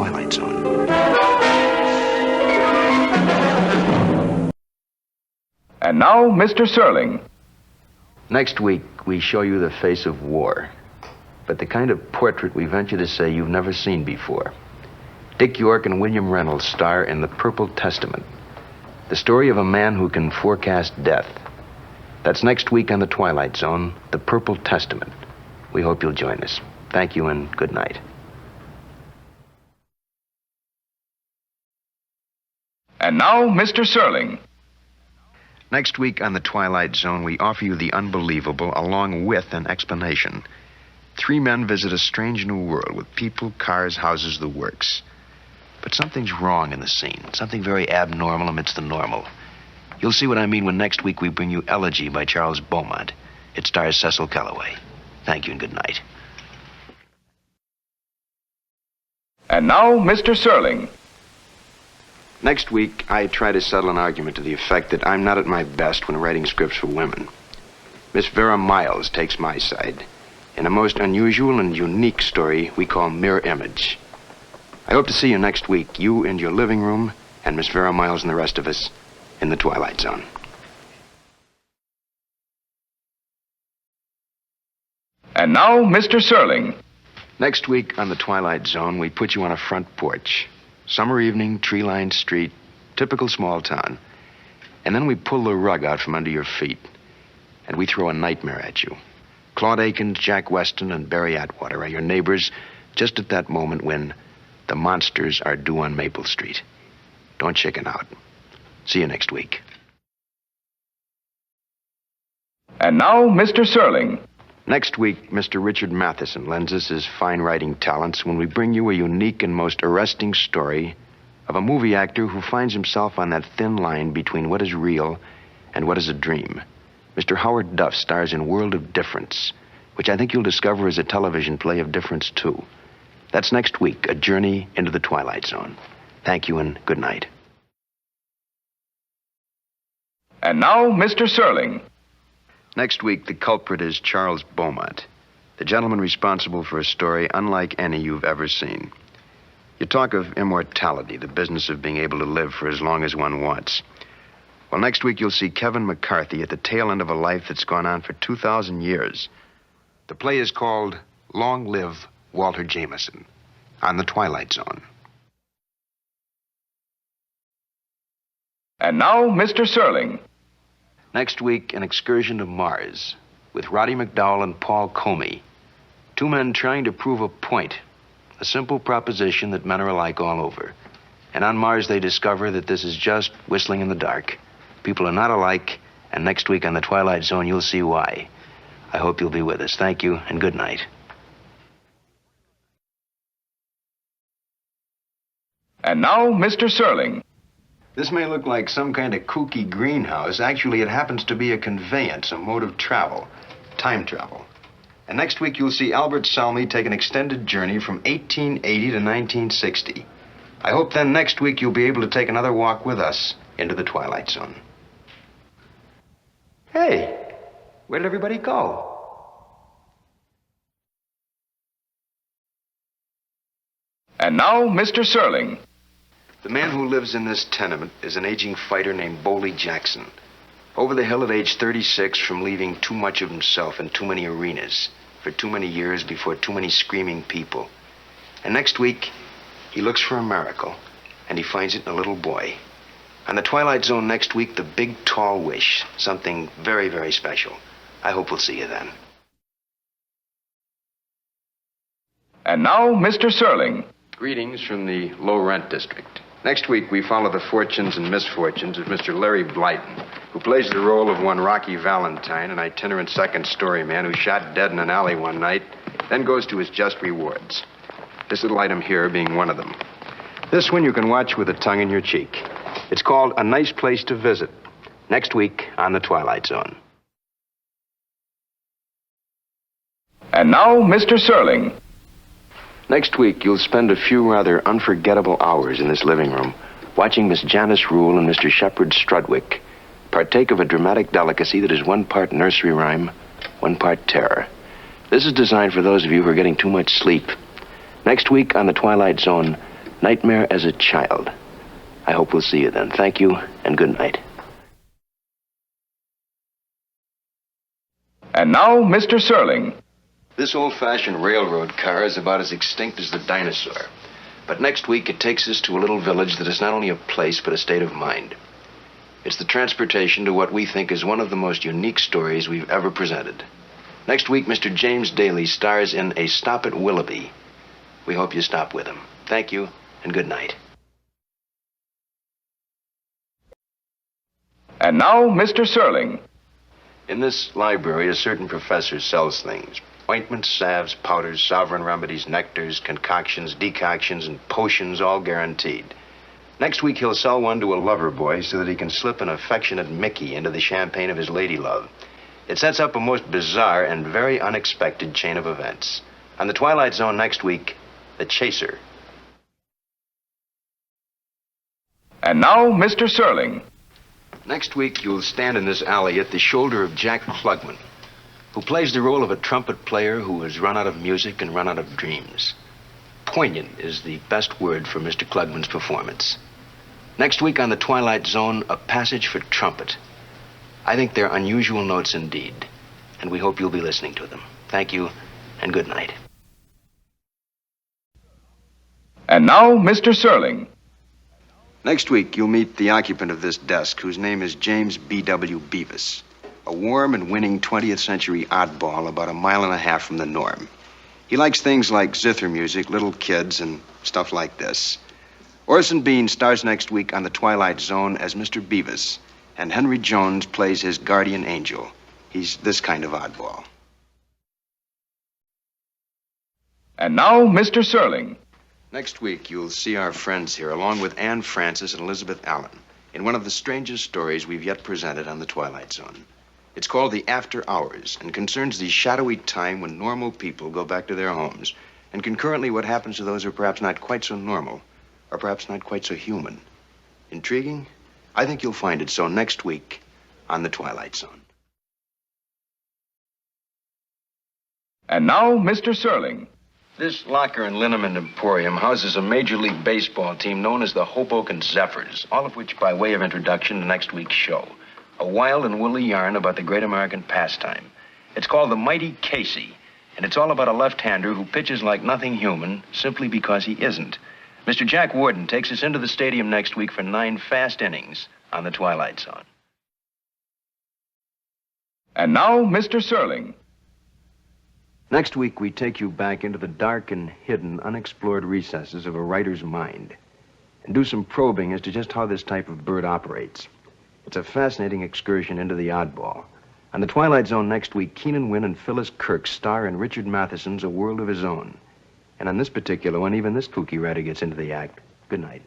Twilight Zone. And now, Mr. Serling. Next week, we show you the face of war, but the kind of portrait we venture to say you've never seen before. Dick York and William Reynolds star in The Purple Testament, the story of a man who can forecast death. That's next week on The Twilight Zone, The Purple Testament. We hope you'll join us. Thank you and good night. And now, Mr. Serling. Next week on The Twilight Zone, we offer you the unbelievable along with an explanation. 3 men visit a strange new world with people, cars, houses, the works. But something's wrong in the scene, something very abnormal amidst the normal. You'll see what I mean when next week we bring you Elegy by Charles Beaumont. It stars Cecil Kellaway. Thank you and good night. And now, Mr. Serling. Next week, I try to settle an argument to the effect that I'm not at my best when writing scripts for women. Miss Vera Miles takes my side in a most unusual and unique story we call Mirror Image. I hope to see you next week, you in your living room, and Miss Vera Miles and the rest of us in the Twilight Zone. And now, Mr. Serling. Next week on the Twilight Zone, we put you on a front porch. Summer evening, tree-lined street, typical small town. And then we pull the rug out from under your feet, and we throw a nightmare at you. Claude Akins, Jack Weston, and Barry Atwater are your neighbors just at that moment when the monsters are due on Maple Street. Don't chicken out. See you next week. And now, Mr. Serling. Next week, Mr. Richard Matheson lends us his fine writing talents when we bring you a unique and most arresting story of a movie actor who finds himself on that thin line between what is real and what is a dream. Mr. Howard Duff stars in World of Difference, which I think you'll discover is a television play of difference, too. That's next week, A Journey into the Twilight Zone. Thank you and good night. And now, Mr. Serling. Next week, the culprit is Charles Beaumont, the gentleman responsible for a story unlike any you've ever seen. You talk of immortality, the business of being able to live for as long as one wants. Well, next week you'll see Kevin McCarthy at the tail end of a life that's gone on for 2,000 years. The play is called Long Live Walter Jameson on the Twilight Zone. And now, Mr. Serling. Next week, an excursion to Mars with Roddy McDowell and Paul Comey. 2 men trying to prove a point, a simple proposition that men are alike all over. And on Mars, they discover that this is just whistling in the dark. People are not alike, and next week on the Twilight Zone, you'll see why. I hope you'll be with us. Thank you, and good night. And now, Mr. Serling. This may look like some kind of kooky greenhouse. Actually, it happens to be a conveyance, a mode of travel, time travel. And next week, you'll see Albert Salmi take an extended journey from 1880 to 1960. I hope then next week you'll be able to take another walk with us into the Twilight Zone. Hey, where did everybody go? And now, Mr. Serling. The man who lives in this tenement is an aging fighter named Boley Jackson. Over the hill at age 36 from leaving too much of himself in too many arenas for too many years before too many screaming people. And next week, he looks for a miracle, and he finds it in a little boy. On the Twilight Zone next week, the big tall wish, something very, very special. I hope we'll see you then. And now, Mr. Serling. Greetings from the low rent district. Next week, we follow the fortunes and misfortunes of Mr. Larry Blyton, who plays the role of one Rocky Valentine, an itinerant second-story man who shot dead in an alley one night, then goes to his just rewards. This little item here being one of them. This one you can watch with a tongue in your cheek. It's called A Nice Place to Visit. Next week on The Twilight Zone. And now, Mr. Serling. Next week, you'll spend a few rather unforgettable hours in this living room watching Miss Janice Rule and Mr. Shepard Strudwick partake of a dramatic delicacy that is 1 part nursery rhyme, 1 part terror. This is designed for those of you who are getting too much sleep. Next week on The Twilight Zone, Nightmare as a Child. I hope we'll see you then. Thank you, and good night. And now, Mr. Serling. This old-fashioned railroad car is about as extinct as the dinosaur. But next week, it takes us to a little village that is not only a place, but a state of mind. It's the transportation to what we think is one of the most unique stories we've ever presented. Next week, Mr. James Daly stars in A Stop at Willoughby. We hope you stop with him. Thank you, and good night. And now, Mr. Serling. In this library, a certain professor sells things. Ointments, salves, powders, sovereign remedies, nectars, concoctions, decoctions, and potions, all guaranteed. Next week, he'll sell one to a lover boy so that he can slip an affectionate Mickey into the champagne of his lady love. It sets up a most bizarre and very unexpected chain of events. On the Twilight Zone next week, The Chaser. And now, Mr. Serling. Next week, you'll stand in this alley at the shoulder of Jack Klugman, who plays the role of a trumpet player who has run out of music and run out of dreams. Poignant is the best word for Mr. Klugman's performance. Next week on the Twilight Zone, A Passage for Trumpet. I think they're unusual notes indeed, and we hope you'll be listening to them. Thank you, and good night. And now, Mr. Serling. Next week, you'll meet the occupant of this desk, whose name is James B.W. Beavis. A warm and winning 20th century oddball about a mile and a half from the norm. He likes things like zither music, little kids, and stuff like this. Orson Bean stars next week on the Twilight Zone as Mr. Beavis, and Henry Jones plays his guardian angel. He's this kind of oddball. And now, Mr. Serling. Next week, you'll see our friends here, along with Anne Francis and Elizabeth Allen, in one of the strangest stories we've yet presented on the Twilight Zone. It's called The After Hours and concerns the shadowy time when normal people go back to their homes, and concurrently what happens to those who are perhaps not quite so normal, or perhaps not quite so human. Intriguing? I think you'll find it so next week on the Twilight Zone. And now, Mr. Serling. This locker and liniment emporium houses a Major League Baseball team known as the Hoboken Zephyrs, all of which by way of introduction to next week's show. A wild and woolly yarn about the great American pastime. It's called The Mighty Casey, and it's all about a left-hander who pitches like nothing human simply because he isn't. Mr. Jack Warden takes us into the stadium next week for 9 fast innings on the Twilight Zone. And now, Mr. Serling. Next week, we take you back into the dark and hidden, unexplored recesses of a writer's mind and do some probing as to just how this type of bird operates. It's a fascinating excursion into the oddball. On the Twilight Zone next week, Keenan Wynn and Phyllis Kirk star in Richard Matheson's A World of His Own. And on this particular one, even this kooky writer gets into the act. Good night.